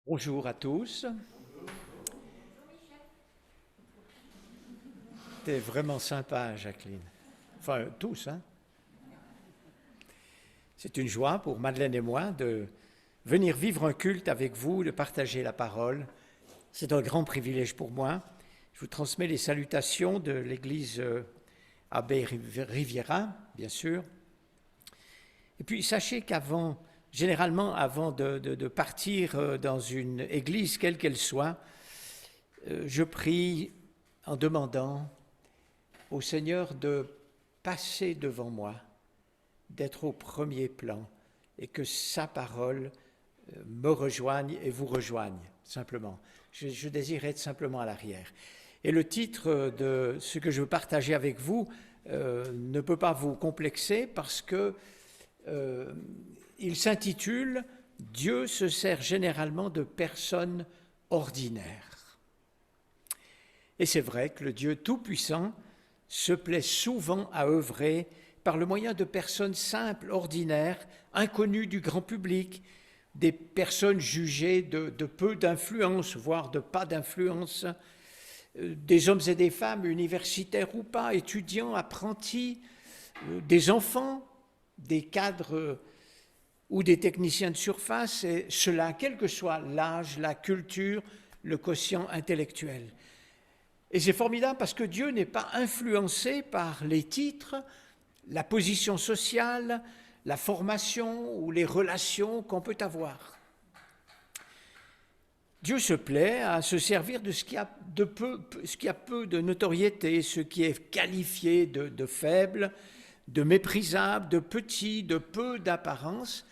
Bonjour à tous. T'es vraiment sympa, Jacqueline. Enfin, tous, hein. C'est une joie pour Madeleine et moi de venir vivre un culte avec vous, de partager la parole. C'est un grand privilège pour moi. Je vous transmets les salutations de l'église Abbé Riviera, bien sûr. Et puis, sachez généralement, avant de partir dans une église, quelle qu'elle soit, je prie en demandant au Seigneur de passer devant moi, d'être au premier plan et que sa parole me rejoigne et vous rejoigne, simplement. Je désire être simplement à l'arrière. Et le titre de ce que je veux partager avec vous ne peut pas vous complexer parce que il s'intitule « Dieu se sert généralement de personnes ordinaires ». Et c'est vrai que le Dieu Tout-Puissant se plaît souvent à œuvrer par le moyen de personnes simples, ordinaires, inconnues du grand public, des personnes jugées de peu d'influence, voire de pas d'influence, des hommes et des femmes, universitaires ou pas, étudiants, apprentis, des enfants, des cadres ou des techniciens de surface, et cela, quel que soit l'âge, la culture, le quotient intellectuel. Et c'est formidable parce que Dieu n'est pas influencé par les titres, la position sociale, la formation ou les relations qu'on peut avoir. Dieu se plaît à se servir de ce qui a peu de notoriété, ce qui est qualifié de faible, de méprisable, de petit, de peu d'apparence,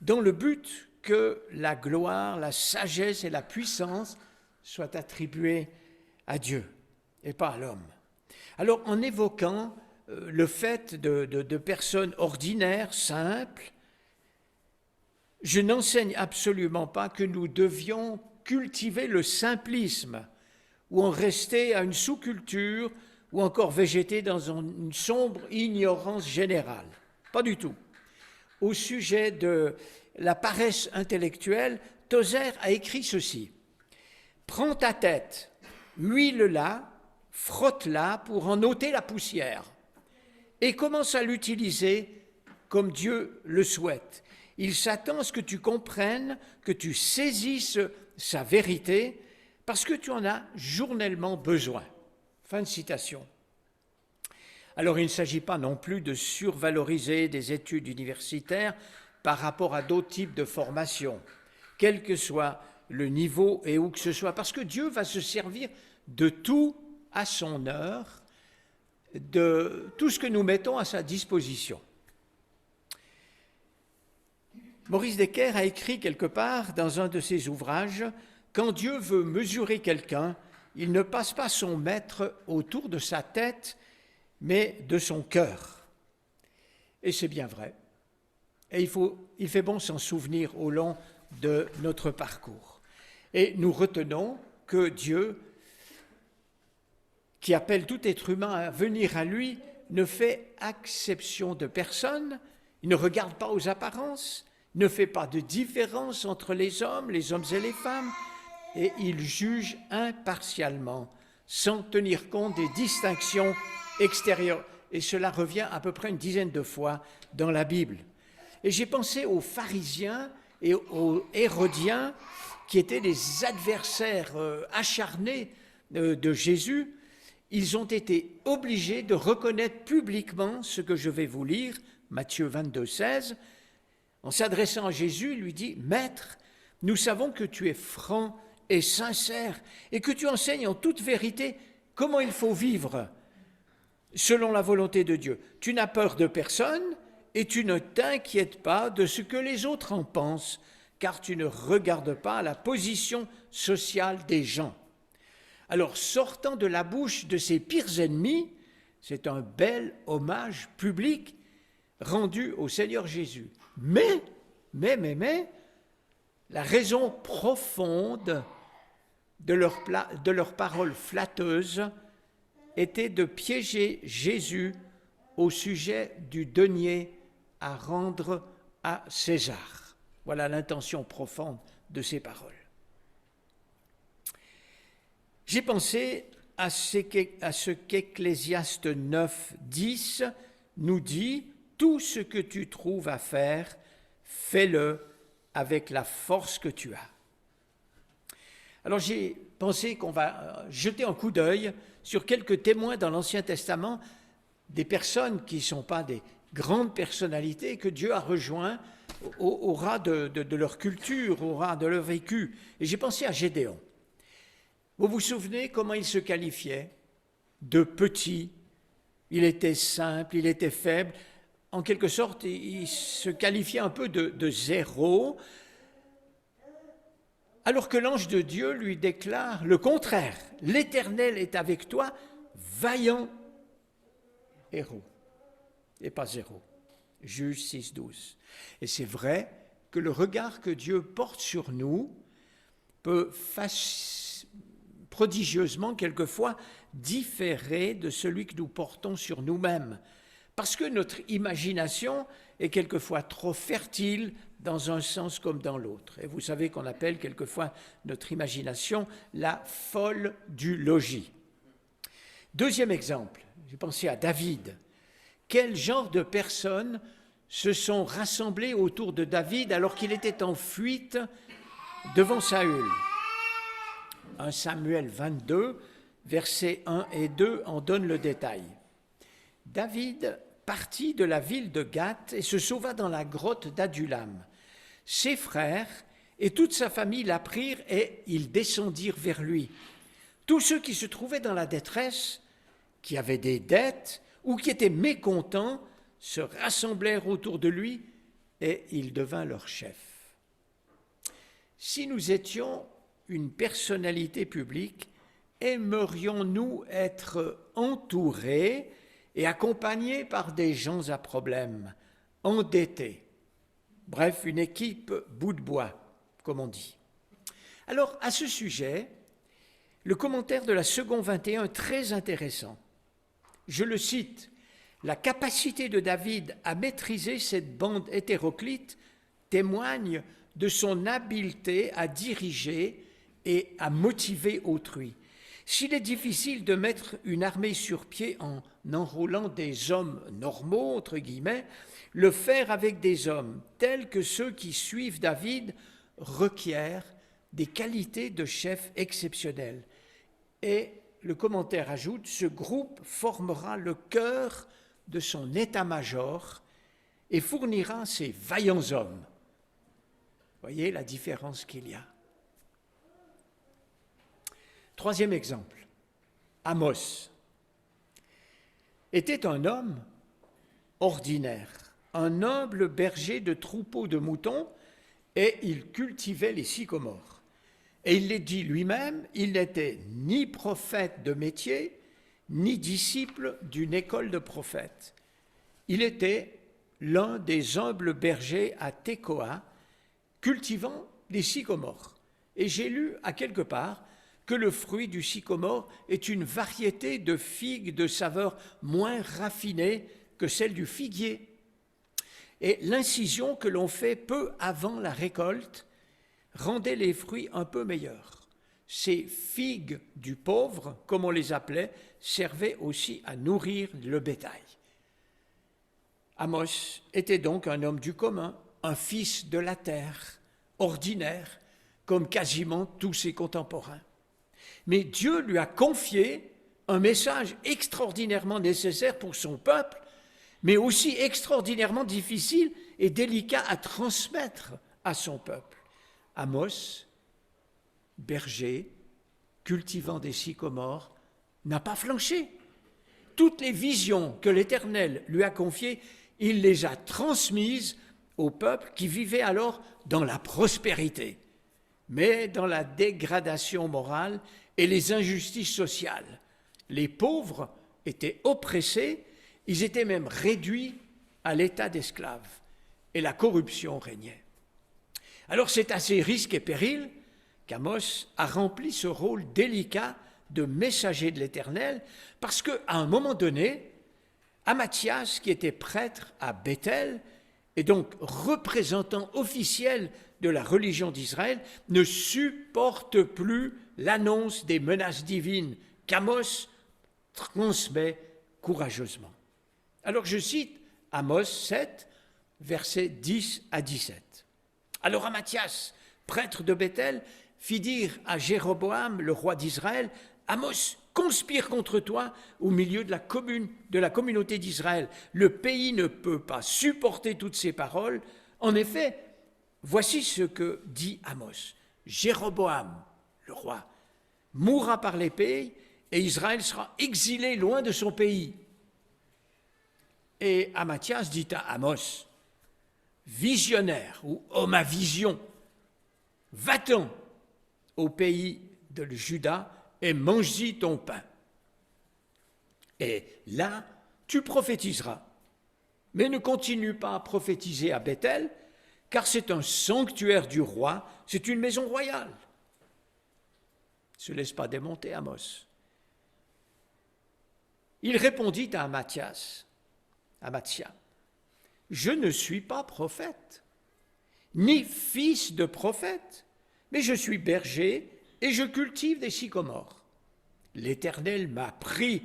dans le but que la gloire, la sagesse et la puissance soient attribuées à Dieu et pas à l'homme. Alors, en évoquant le fait de personnes ordinaires, simples, je n'enseigne absolument pas que nous devions cultiver le simplisme ou en rester à une sous-culture ou encore végéter dans une sombre ignorance générale. Pas du tout. Au sujet de la paresse intellectuelle, Tozer a écrit ceci. « Prends ta tête, huile-la, frotte-la pour en ôter la poussière et commence à l'utiliser comme Dieu le souhaite. Il s'attend à ce que tu comprennes, que tu saisisses sa vérité parce que tu en as journellement besoin. » Fin de citation. Alors il ne s'agit pas non plus de survaloriser des études universitaires par rapport à d'autres types de formations, quel que soit le niveau et où que ce soit, parce que Dieu va se servir de tout à son heure, de tout ce que nous mettons à sa disposition. Maurice Decker a écrit quelque part dans un de ses ouvrages « Quand Dieu veut mesurer quelqu'un, il ne passe pas son mètre autour de sa tête, mais de son cœur. » Et c'est bien vrai. Et il fait bon s'en souvenir au long de notre parcours. Et nous retenons que Dieu, qui appelle tout être humain à venir à lui, ne fait exception de personne, il ne regarde pas aux apparences, ne fait pas de différence entre les hommes et les femmes, et il juge impartialement, sans tenir compte des distinctions extérieures. Et cela revient à peu près une dizaine de fois dans la Bible. Et j'ai pensé aux pharisiens et aux hérodiens, qui étaient des adversaires acharnés de Jésus. Ils ont été obligés de reconnaître publiquement ce que je vais vous lire, Matthieu 22, 16. En s'adressant à Jésus, il lui dit « Maître, nous savons que tu es franc et sincère et que tu enseignes en toute vérité comment il faut vivre selon la volonté de Dieu. Tu n'as peur de personne et tu ne t'inquiètes pas de ce que les autres en pensent, car tu ne regardes pas la position sociale des gens. » Alors, sortant de la bouche de ses pires ennemis, c'est un bel hommage public rendu au Seigneur Jésus. Mais, la raison profonde de leurs paroles flatteuses était de piéger Jésus au sujet du denier à rendre à César. Voilà l'intention profonde de ces paroles. J'ai pensé à ce qu'Ecclésiaste 9, 10 nous dit « Tout ce que tu trouves à faire, fais-le avec la force que tu as. » Alors j'ai pensé qu'on va jeter un coup d'œil sur quelques témoins dans l'Ancien Testament, des personnes qui ne sont pas des grandes personnalités que Dieu a rejoints au ras de leur culture, au ras de leur vécu. Et j'ai pensé à Gédéon. Vous vous souvenez comment il se qualifiait? De petit, il était simple, il était faible. En quelque sorte, il se qualifiait un peu de zéro, alors que l'ange de Dieu lui déclare le contraire. L'Éternel est avec toi, vaillant héros, et pas zéro. Juge 6, 12. Et c'est vrai que le regard que Dieu porte sur nous peut prodigieusement, quelquefois, différer de celui que nous portons sur nous-mêmes, parce que notre imagination est quelquefois trop fertile dans un sens comme dans l'autre. Et vous savez qu'on appelle quelquefois notre imagination la folle du logis. Deuxième exemple, j'ai pensé à David. Quel genre de personnes se sont rassemblées autour de David alors qu'il était en fuite devant Saül? 1 Samuel 22, versets 1 et 2 en donne le détail. David partit de la ville de Gath et se sauva dans la grotte d'Adulam. Ses frères et toute sa famille l'apprirent et ils descendirent vers lui. Tous ceux qui se trouvaient dans la détresse, qui avaient des dettes ou qui étaient mécontents, se rassemblèrent autour de lui et il devint leur chef. Si nous étions une personnalité publique, aimerions-nous être entourés et accompagnés par des gens à problème, endettés? Bref, une équipe bout de bois, comme on dit. Alors, à ce sujet, le commentaire de la seconde 21 est très intéressant. Je le cite, « La capacité de David à maîtriser cette bande hétéroclite témoigne de son habileté à diriger et à motiver autrui. S'il est difficile de mettre une armée sur pied en enrôlant des hommes normaux, entre guillemets, le faire avec des hommes tels que ceux qui suivent David requiert des qualités de chef exceptionnelles. » Et le commentaire ajoute, « Ce groupe formera le cœur de son état-major et fournira ses vaillants hommes. » Voyez la différence qu'il y a. Troisième exemple, Amos était un homme ordinaire, un humble berger de troupeaux de moutons, et il cultivait les sycomores. Et il l'est dit lui-même, il n'était ni prophète de métier, ni disciple d'une école de prophètes. Il était l'un des humbles bergers à Tekoa, cultivant des sycomores. Et j'ai lu à quelque part que le fruit du sycomore est une variété de figues de saveur moins raffinée que celle du figuier. Et l'incision que l'on fait peu avant la récolte rendait les fruits un peu meilleurs. Ces figues du pauvre, comme on les appelait, servaient aussi à nourrir le bétail. Amos était donc un homme du commun, un fils de la terre, ordinaire, comme quasiment tous ses contemporains. Mais Dieu lui a confié un message extraordinairement nécessaire pour son peuple, mais aussi extraordinairement difficile et délicat à transmettre à son peuple. Amos, berger, cultivant des sycomores, n'a pas flanché. Toutes les visions que l'Éternel lui a confiées, il les a transmises au peuple qui vivait alors dans la prospérité, mais dans la dégradation morale et les injustices sociales. Les pauvres étaient oppressés, ils étaient même réduits à l'état d'esclaves, et la corruption régnait. Alors c'est à ces risques et périls qu'Amos a rempli ce rôle délicat de messager de l'Éternel, parce qu'à un moment donné, Amathias, qui était prêtre à Béthel, et donc représentant officiel de la religion d'Israël, ne supporte plus l'annonce des menaces divines qu'Amos transmet courageusement. Alors je cite Amos 7, versets 10 à 17. Alors Amathias, prêtre de Béthel, fit dire à Jéroboam, le roi d'Israël, Amos conspire contre toi au milieu de la communauté d'Israël. Le pays ne peut pas supporter toutes ces paroles. En effet, voici ce que dit Amos. Jéroboam, le roi, mourra par l'épée et Israël sera exilé loin de son pays. Et Amathias dit à Amos, visionnaire ou homme à vision, va-t'en au pays de Juda et mange-y ton pain. Et là, tu prophétiseras. Mais ne continue pas à prophétiser à Béthel, car c'est un sanctuaire du roi, c'est une maison royale. Ne se laisse pas démonter, Amos. Il répondit à Amathia, je ne suis pas prophète, ni fils de prophète, mais je suis berger et je cultive des sycomores. L'Éternel m'a pris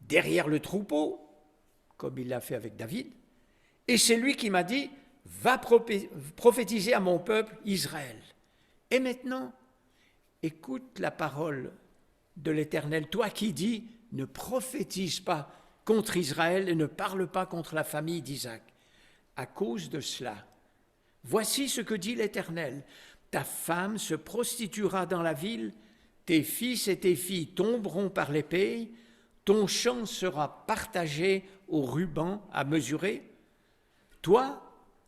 derrière le troupeau, comme il l'a fait avec David, et c'est lui qui m'a dit, va prophétiser à mon peuple Israël. Et maintenant, écoute la parole de l'Éternel, toi qui dis, ne prophétise pas contre Israël et ne parle pas contre la famille d'Isaac. À cause de cela, voici ce que dit l'Éternel, ta femme se prostituera dans la ville, tes fils et tes filles tomberont par l'épée, ton champ sera partagé au ruban à mesurer. Toi,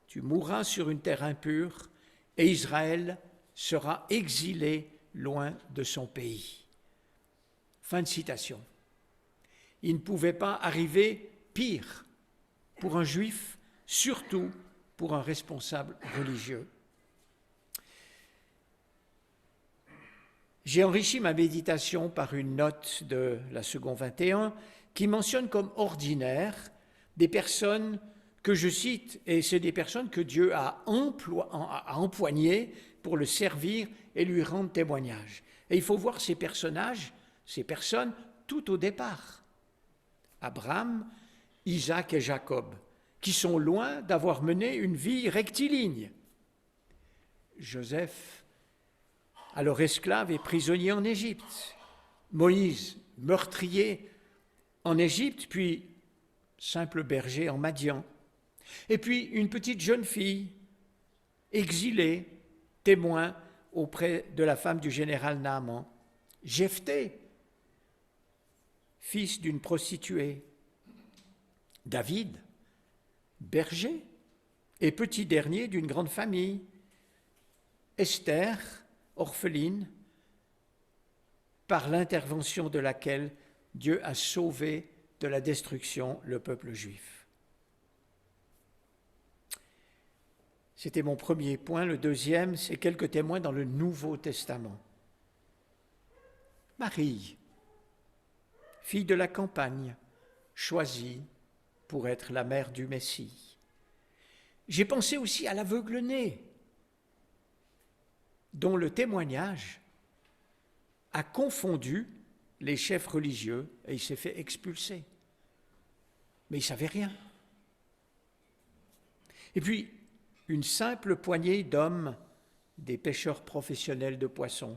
tu mourras sur une terre impure et Israël sera exilé loin de son pays. Fin de citation. Il ne pouvait pas arriver pire pour un juif, surtout pour un responsable religieux. J'ai enrichi ma méditation par une note de la seconde 21 qui mentionne comme ordinaires des personnes que je cite, et c'est des personnes que Dieu a empoignées pour le servir et lui rendre témoignage. Et il faut voir ces personnes tout au départ. Abraham, Isaac et Jacob, qui sont loin d'avoir mené une vie rectiligne. Joseph, alors esclave et prisonnier en Égypte. Moïse, meurtrier en Égypte, puis simple berger en Madian. Et puis une petite jeune fille, exilée, témoin auprès de la femme du général Naaman. Jephthé, fils d'une prostituée. David, berger et petit dernier d'une grande famille. Esther, orpheline, par l'intervention de laquelle Dieu a sauvé de la destruction le peuple juif. C'était mon premier point. Le deuxième, c'est quelques témoins dans le Nouveau Testament. Marie, fille de la campagne, choisie pour être la mère du Messie. J'ai pensé aussi à l'aveugle-né, dont le témoignage a confondu les chefs religieux et il s'est fait expulser. Mais il ne savait rien. Et puis, une simple poignée d'hommes, des pêcheurs professionnels de poissons,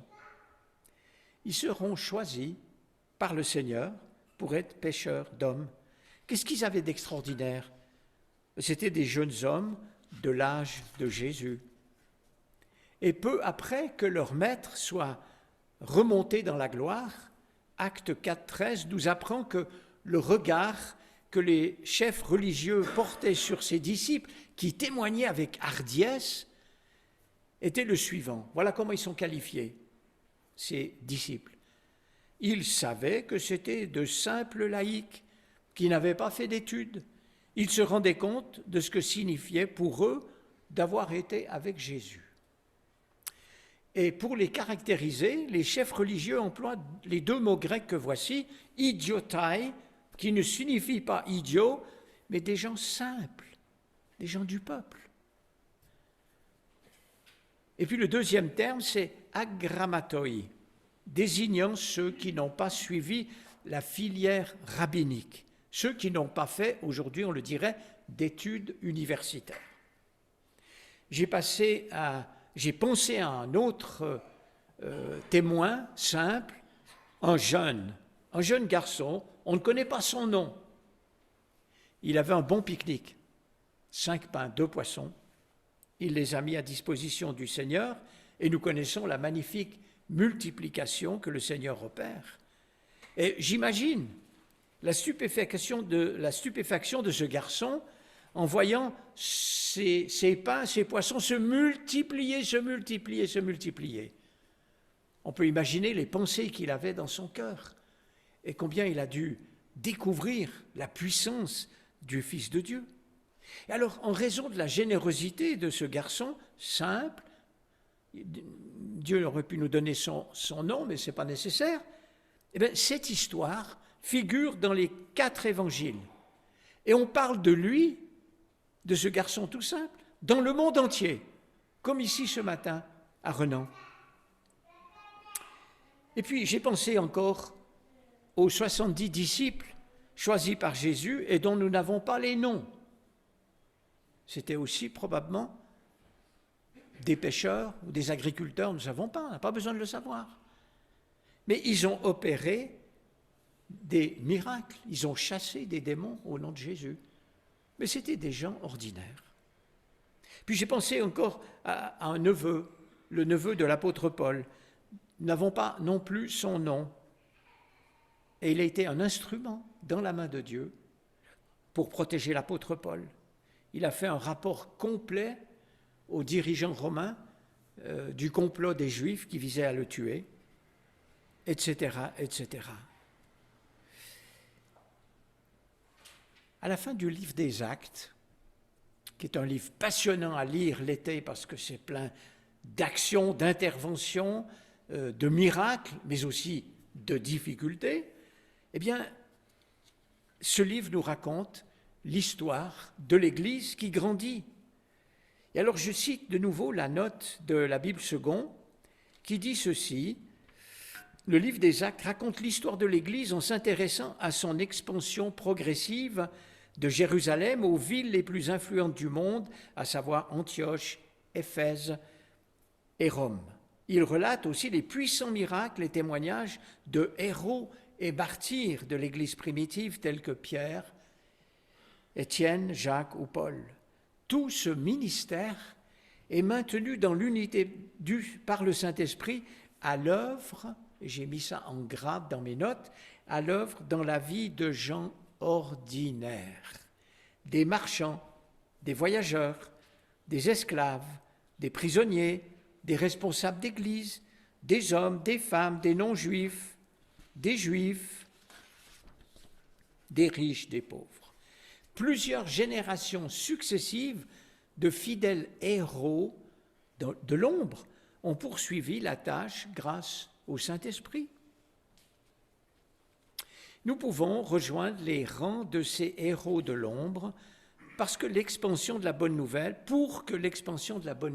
ils seront choisis par le Seigneur pour être pêcheurs d'hommes. Qu'est-ce qu'ils avaient d'extraordinaire? C'était des jeunes hommes de l'âge de Jésus. Et peu après que leur maître soit remonté dans la gloire, Acte 4, 13 nous apprend que le regard que les chefs religieux portaient sur ses disciples, qui témoignaient avec hardiesse, était le suivant. Voilà comment ils sont qualifiés, ces disciples. Ils savaient que c'était de simples laïcs qui n'avaient pas fait d'études. Ils se rendaient compte de ce que signifiait pour eux d'avoir été avec Jésus. Et pour les caractériser, les chefs religieux emploient les deux mots grecs que voici, idiotai, qui ne signifie pas idiot, mais des gens simples, des gens du peuple. Et puis le deuxième terme, c'est agrammatoi, désignant ceux qui n'ont pas suivi la filière rabbinique, ceux qui n'ont pas fait, aujourd'hui on le dirait, d'études universitaires. J'ai pensé à un autre témoin simple, un jeune garçon, on ne connaît pas son nom. Il avait un bon pique-nique, 5 pains, 2 poissons. Il les a mis à disposition du Seigneur et nous connaissons la magnifique multiplication que le Seigneur opère. Et j'imagine la stupéfaction de ce garçon en voyant ces pains, ces poissons se multiplier. On peut imaginer les pensées qu'il avait dans son cœur et combien il a dû découvrir la puissance du Fils de Dieu. Et alors, en raison de la générosité de ce garçon simple, Dieu aurait pu nous donner son nom, mais ce n'est pas nécessaire, eh bien, cette histoire figure dans les 4 évangiles. Et on parle de lui, de ce garçon tout simple, dans le monde entier, comme ici ce matin à Renan. Et puis j'ai pensé encore aux 70 disciples choisis par Jésus et dont nous n'avons pas les noms. C'était aussi probablement des pêcheurs ou des agriculteurs, nous ne savons pas, on n'a pas besoin de le savoir. Mais ils ont opéré des miracles, ils ont chassé des démons au nom de Jésus. Mais c'était des gens ordinaires. Puis j'ai pensé encore à un neveu, le neveu de l'apôtre Paul. Nous n'avons pas non plus son nom. Et il a été un instrument dans la main de Dieu pour protéger l'apôtre Paul. Il a fait un rapport complet aux dirigeants romains du complot des Juifs qui visaient à le tuer, etc., etc. À la fin du livre des Actes, qui est un livre passionnant à lire l'été parce que c'est plein d'actions, d'interventions, de miracles, mais aussi de difficultés, eh bien, ce livre nous raconte l'histoire de l'Église qui grandit. Et alors je cite de nouveau la note de la Bible seconde qui dit ceci: le livre des Actes raconte l'histoire de l'Église en s'intéressant à son expansion progressive de Jérusalem aux villes les plus influentes du monde, à savoir Antioche, Éphèse et Rome. Il relate aussi les puissants miracles et témoignages de héros et martyrs de l'Église primitive tels que Pierre, Étienne, Jacques ou Paul. Tout ce ministère est maintenu dans l'unité par le Saint-Esprit à l'œuvre, et j'ai mis ça en grave dans mes notes, à l'œuvre dans la vie de gens ordinaires, des marchands, des voyageurs, des esclaves, des prisonniers, des responsables d'église, des hommes, des femmes, des non-juifs, des juifs, des riches, des pauvres. Plusieurs générations successives de fidèles héros de l'ombre ont poursuivi la tâche grâce au Saint-Esprit. Nous pouvons rejoindre les rangs de ces héros de l'ombre pour que l'expansion de la bonne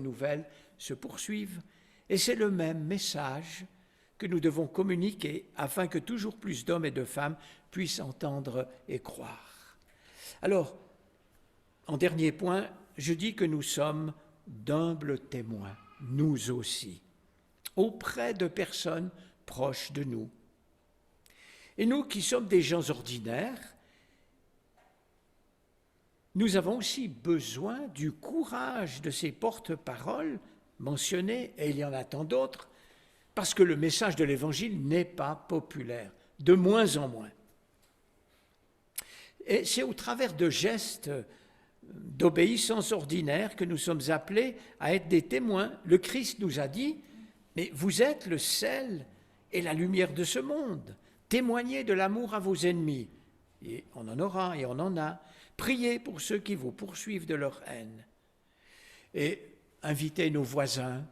nouvelle se poursuive. Et c'est le même message que nous devons communiquer afin que toujours plus d'hommes et de femmes puissent entendre et croire. Alors, en dernier point, je dis que nous sommes d'humbles témoins, nous aussi, auprès de personnes proches de nous. Et nous qui sommes des gens ordinaires, nous avons aussi besoin du courage de ces porte-paroles mentionnés, et il y en a tant d'autres, parce que le message de l'Évangile n'est pas populaire, de moins en moins. Et c'est au travers de gestes d'obéissance ordinaire que nous sommes appelés à être des témoins. Le Christ nous a dit, mais vous êtes le sel et la lumière de ce monde. Témoignez de l'amour à vos ennemis. Et on en aura et on en a. Priez pour ceux qui vous poursuivent de leur haine. Et invitez nos voisins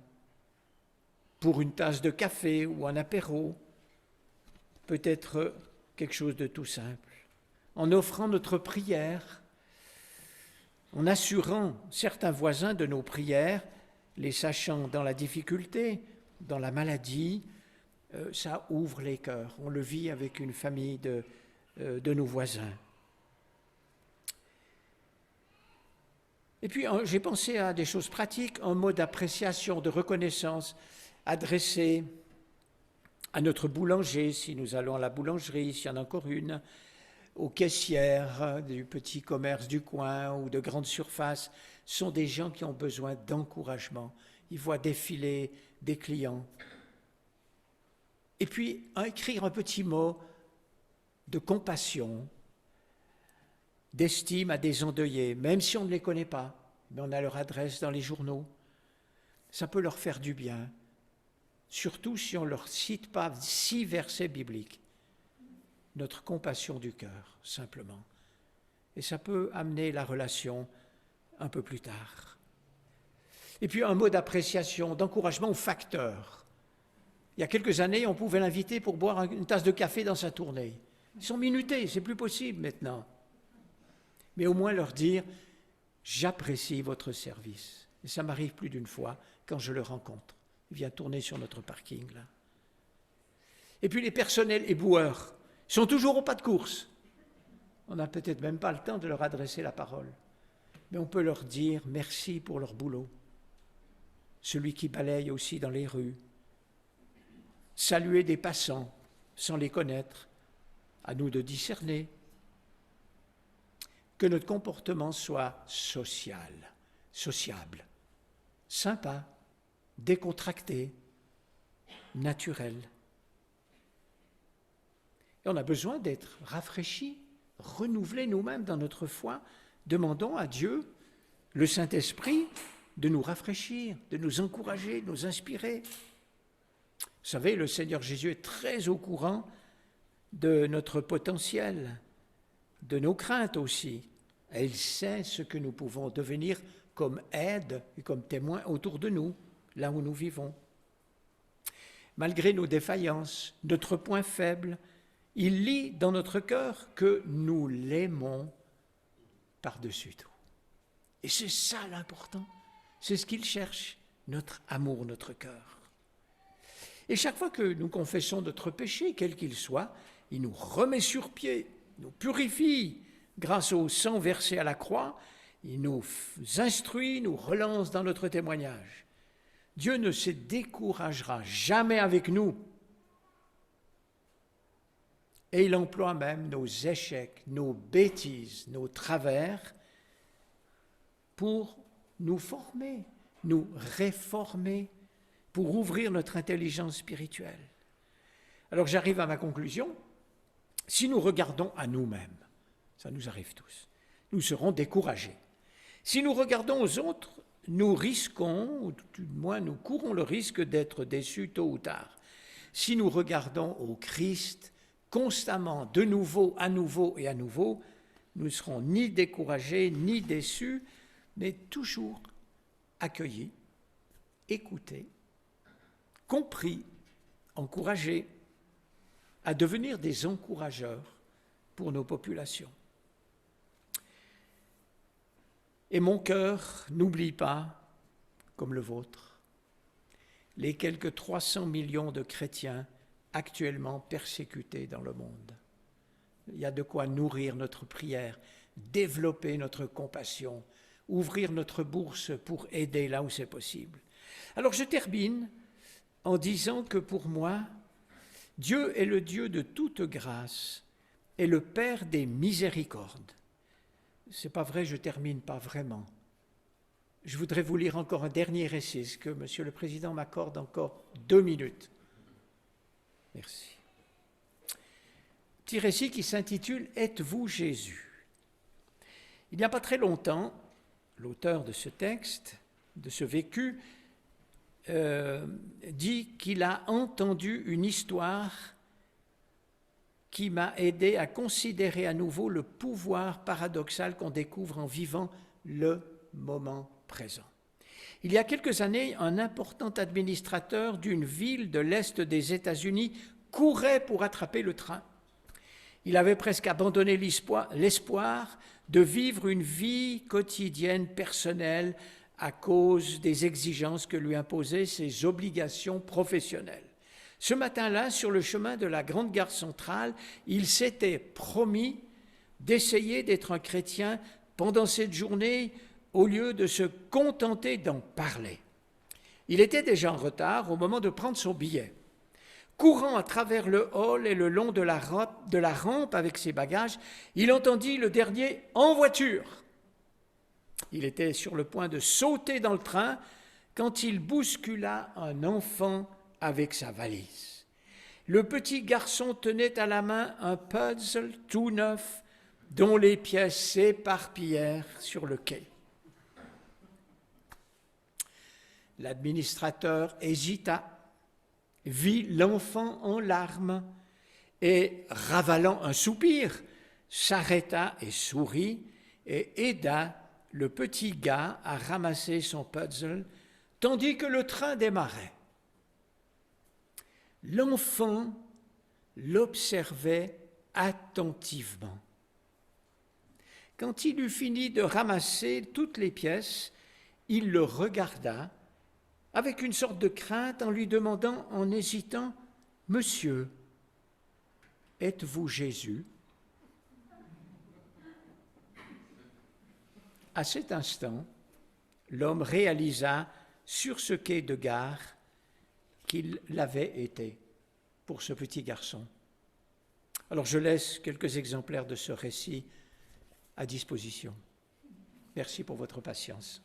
pour une tasse de café ou un apéro, peut-être quelque chose de tout simple, en offrant notre prière, en assurant certains voisins de nos prières, les sachant dans la difficulté, dans la maladie, ça ouvre les cœurs. On le vit avec une famille de nos voisins. Et puis, j'ai pensé à des choses pratiques, un mot d'appréciation, de reconnaissance adressé à notre boulanger, si nous allons à la boulangerie, s'il y en a encore une, aux caissières du petit commerce du coin ou de grandes surfaces, sont des gens qui ont besoin d'encouragement. Ils voient défiler des clients. Et puis, écrire un petit mot de compassion, d'estime à des endeuillés, même si on ne les connaît pas, mais on a leur adresse dans les journaux. Ça peut leur faire du bien, surtout si on ne leur cite pas 6 versets bibliques. Notre compassion du cœur, simplement. Et ça peut amener la relation un peu plus tard. Et puis un mot d'appréciation, d'encouragement aux facteurs. Il y a quelques années, on pouvait l'inviter pour boire une tasse de café dans sa tournée. Ils sont minutés, c'est plus possible maintenant. Mais au moins leur dire « J'apprécie votre service ». Et ça m'arrive plus d'une fois quand je le rencontre. Il vient tourner sur notre parking, là. Et puis les personnels éboueurs sont toujours au pas de course. On n'a peut-être même pas le temps de leur adresser la parole. Mais on peut leur dire merci pour leur boulot. Celui qui balaye aussi dans les rues. Saluer des passants sans les connaître. À nous de discerner. Que notre comportement soit sociable, sympa, décontracté, naturel. Et on a besoin d'être rafraîchis, renouvelés nous-mêmes dans notre foi. Demandons à Dieu, le Saint-Esprit, de nous rafraîchir, de nous encourager, de nous inspirer. Vous savez, le Seigneur Jésus est très au courant de notre potentiel, de nos craintes aussi. Et il sait ce que nous pouvons devenir comme aide et comme témoins autour de nous, là où nous vivons. Malgré nos défaillances, notre point faible, il lit dans notre cœur que nous l'aimons par-dessus tout. Et c'est ça l'important. C'est ce qu'il cherche, notre amour, notre cœur. Et chaque fois que nous confessons notre péché, quel qu'il soit, il nous remet sur pied, nous purifie grâce au sang versé à la croix, il nous instruit, nous relance dans notre témoignage. Dieu ne se découragera jamais avec nous. Et il emploie même nos échecs, nos bêtises, nos travers pour nous former, nous réformer, pour ouvrir notre intelligence spirituelle. Alors j'arrive à ma conclusion. Si nous regardons à nous-mêmes, ça nous arrive tous, nous serons découragés. Si nous regardons aux autres, nous risquons, ou tout du moins nous courons le risque d'être déçus tôt ou tard. Si nous regardons au Christ constamment, de nouveau, à nouveau et à nouveau, nous ne serons ni découragés, ni déçus, mais toujours accueillis, écoutés, compris, encouragés, à devenir des encourageurs pour nos populations. Et mon cœur n'oublie pas, comme le vôtre, les quelques 300 millions de chrétiens actuellement persécutés dans le monde. Il y a de quoi nourrir notre prière, développer notre compassion, ouvrir notre bourse pour aider là où c'est possible. Alors je termine en disant que pour moi, Dieu est le Dieu de toute grâce et le Père des miséricordes. C'est pas vrai, je termine pas vraiment. Je voudrais vous lire encore un dernier récit, est-ce que Monsieur le Président m'accorde encore 2 minutes? Merci. Petit récit qui s'intitule « Êtes-vous Jésus ?» Il n'y a pas très longtemps, l'auteur de ce texte, de ce vécu, dit qu'il a entendu une histoire qui m'a aidé à considérer à nouveau le pouvoir paradoxal qu'on découvre en vivant le moment présent. Il y a quelques années, un important administrateur d'une ville de l'Est des États-Unis courait pour attraper le train. Il avait presque abandonné l'espoir de vivre une vie quotidienne personnelle à cause des exigences que lui imposaient ses obligations professionnelles. Ce matin-là, sur le chemin de la grande gare centrale, il s'était promis d'essayer d'être un chrétien pendant cette journée au lieu de se contenter d'en parler. Il était déjà en retard au moment de prendre son billet. Courant à travers le hall et le long de la rampe avec ses bagages, il entendit le dernier « en voiture ». Il était sur le point de sauter dans le train quand il bouscula un enfant avec sa valise. Le petit garçon tenait à la main un puzzle tout neuf dont les pièces s'éparpillèrent sur le quai. L'administrateur hésita, vit l'enfant en larmes et, ravalant un soupir, s'arrêta et sourit et aida le petit gars à ramasser son puzzle tandis que le train démarrait. L'enfant l'observait attentivement. Quand il eut fini de ramasser toutes les pièces, il le regarda avec une sorte de crainte en lui demandant en hésitant « Monsieur, êtes-vous Jésus ?» À cet instant, l'homme réalisa sur ce quai de gare qu'il l'avait été pour ce petit garçon. Alors je laisse quelques exemplaires de ce récit à disposition. Merci pour votre patience.